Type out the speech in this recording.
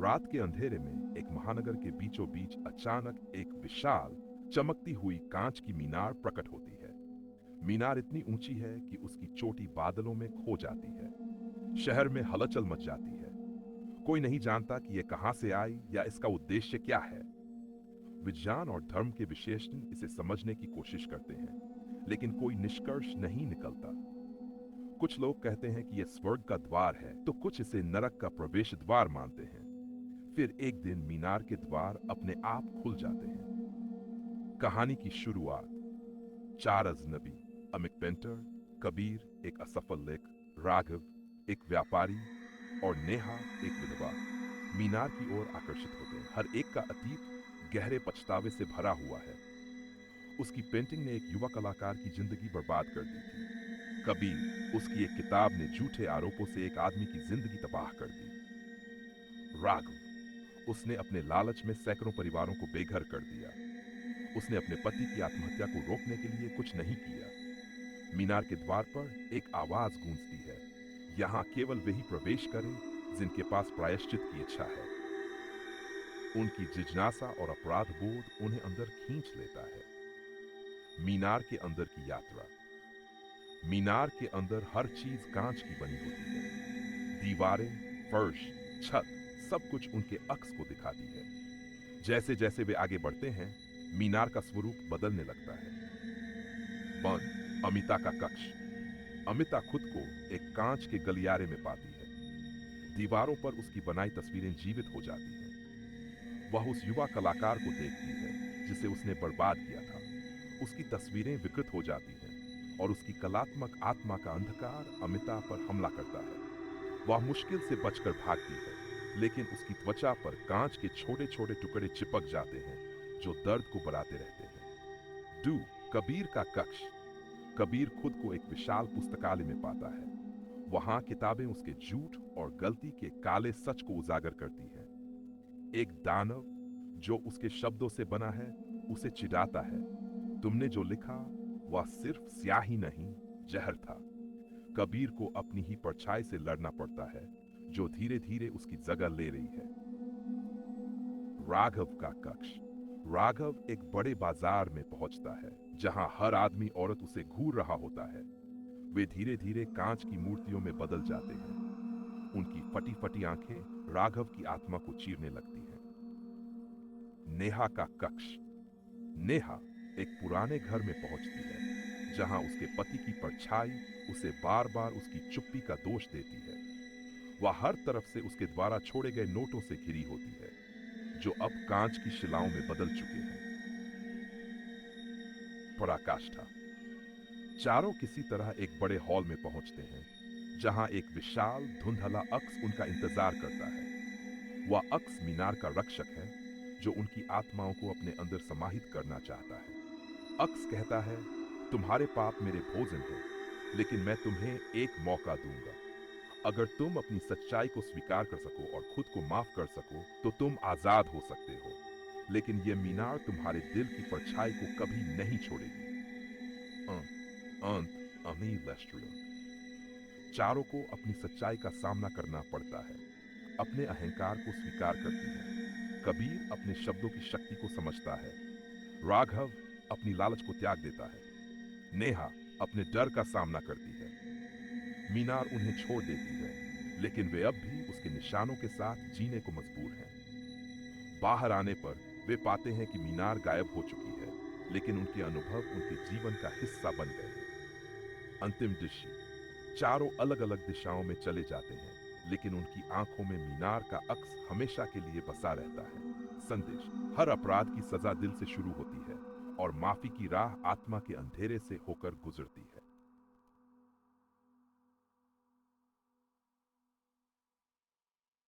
रात के अंधेरे में एक महानगर के बीचों बीच अचानक एक विशाल चमकती हुई कांच की मीनार प्रकट होती है। मीनार इतनी ऊंची है कि उसकी चोटी बादलों में खो जाती है। शहर में हलचल मच जाती है। कोई नहीं जानता कि यह कहां से आई या इसका उद्देश्य क्या है। विज्ञान और धर्म के विशेषज्ञ इसे समझने की कोशिश करते हैं, लेकिन कोई निष्कर्ष नहीं निकलता। कुछ लोग कहते हैं कि यह स्वर्ग का द्वार है, तो कुछ इसे नरक का प्रवेश द्वार मानते हैं। फिर एक दिन मीनार के द्वार अपने आप खुल जाते हैं। कहानी की शुरुआत। चार अजनबी, अमित पेंटर, कबीर एक असफल लेखक, राघव एक व्यापारी और नेहा एक विधवा मीनार की ओर आकर्षित होते हैं। हर एक का अतीत गहरे पछतावे से भरा हुआ है। उसकी पेंटिंग ने एक युवा कलाकार की जिंदगी बर्बाद कर दी थी। कबीर, उसकी एक किताब ने झूठे आरोपों से एक आदमी की जिंदगी तबाह कर दी। राघव, उसने अपने लालच में सैकड़ों परिवारों को बेघर कर दिया। उसने अपने पति की आत्महत्या को रोकने के लिए कुछ नहीं किया। मीनार के द्वार पर एक आवाज गूंजती है, यहां केवल वही प्रवेश करें जिनके पास प्रायश्चित की इच्छा है। उनकी जिज्ञासा और अपराध बोध उन्हें अंदर खींच लेता है। मीनार के अंदर की यात्रा। मीनार के अंदर हर चीज कांच की बनी होती है। दीवारें, फर्श, छत, सब कुछ उनके अक्स को दिखाती है। जैसे जैसे वे आगे बढ़ते हैं, मीनार का स्वरूप बदलने लगता है। बंद अमिता का कक्ष। अमिता खुद को एक कांच के गलियारे में पाती है। दीवारों पर उसकी बनाई तस्वीरें जीवित हो जाती हैं। वह उस युवा कलाकार को देखती है जिसे उसने बर्बाद किया था। उसकी तस्वीरें विकृत हो जाती हैं और उसकी कलात्मक आत्मा का अंधकार अमिता पर हमला करता है। वह मुश्किल से बचकर भागती है, लेकिन उसकी त्वचा पर कांच के छोटे छोटे टुकड़े चिपक जाते हैं जो दर्द को बढ़ाते रहते हैं। डू कबीर का कक्ष। कबीर खुद को एक विशाल पुस्तकालय में पाता है। वहां किताबें उसके झूठ और गलती के काले सच को उजागर करती हैं। एक दानव जो उसके शब्दों से बना है उसे चिढ़ाता है, तुमने जो लिखा वह सिर्फ स्याही नहीं, जहर था। कबीर को अपनी ही परछाई से लड़ना पड़ता है जो धीरे धीरे उसकी जगह ले रही है। राघव का कक्ष। राघव एक बड़े बाजार में पहुंचता है जहां हर आदमी औरत उसे घूर रहा होता है। वे धीरे धीरे कांच की मूर्तियों में बदल जाते हैं। उनकी फटी फटी आंखें राघव की आत्मा को चीरने लगती हैं। नेहा का कक्ष। नेहा एक पुराने घर में पहुंचती है जहां उसके पति की परछाई उसे बार बार उसकी चुप्पी का दोष देती है। वह हर तरफ से उसके द्वारा छोड़े गए नोटों से घिरी होती है जो अब कांच की शिलाओं में बदल चुके हैं। पराकाष्ठा। चारों किसी तरह एक बड़े हॉल में पहुंचते हैं जहां एक विशाल धुंधला अक्स उनका इंतजार करता है। वह अक्स मीनार का रक्षक है जो उनकी आत्माओं को अपने अंदर समाहित करना चाहता है। अक्स कहता है, तुम्हारे पाप मेरे भोजन हैं, लेकिन मैं तुम्हें एक मौका दूंगा। अगर तुम अपनी सच्चाई को स्वीकार कर सको और खुद को माफ कर सको तो तुम आजाद हो सकते हो, लेकिन यह मीनार तुम्हारे दिल की परछाई को कभी नहीं छोड़ेगी। अंत अमी लेस्ट्रियन। चारों को अपनी सच्चाई का सामना करना पड़ता है। अपने अहंकार को स्वीकार करती है। कबीर अपने शब्दों की शक्ति को समझता है। राघव अपनी लालच को त्याग देता है। नेहा अपने डर का सामना करती है। मीनार उन्हें छोड़ देती है, लेकिन वे अब भी उसके निशानों के साथ जीने को मजबूर हैं। बाहर आने पर वे पाते हैं कि मीनार गायब हो चुकी है, लेकिन उनके अनुभव उनके जीवन का हिस्सा बन गए हैं। अंतिम दृश्य। चारों अलग अलग दिशाओं में चले जाते हैं, लेकिन उनकी आंखों में मीनार का अक्स हमेशा के लिए बसा रहता है। संदेश। हर अपराध की सजा दिल से शुरू होती है और माफी की राह आत्मा के अंधेरे से होकर गुजरती है।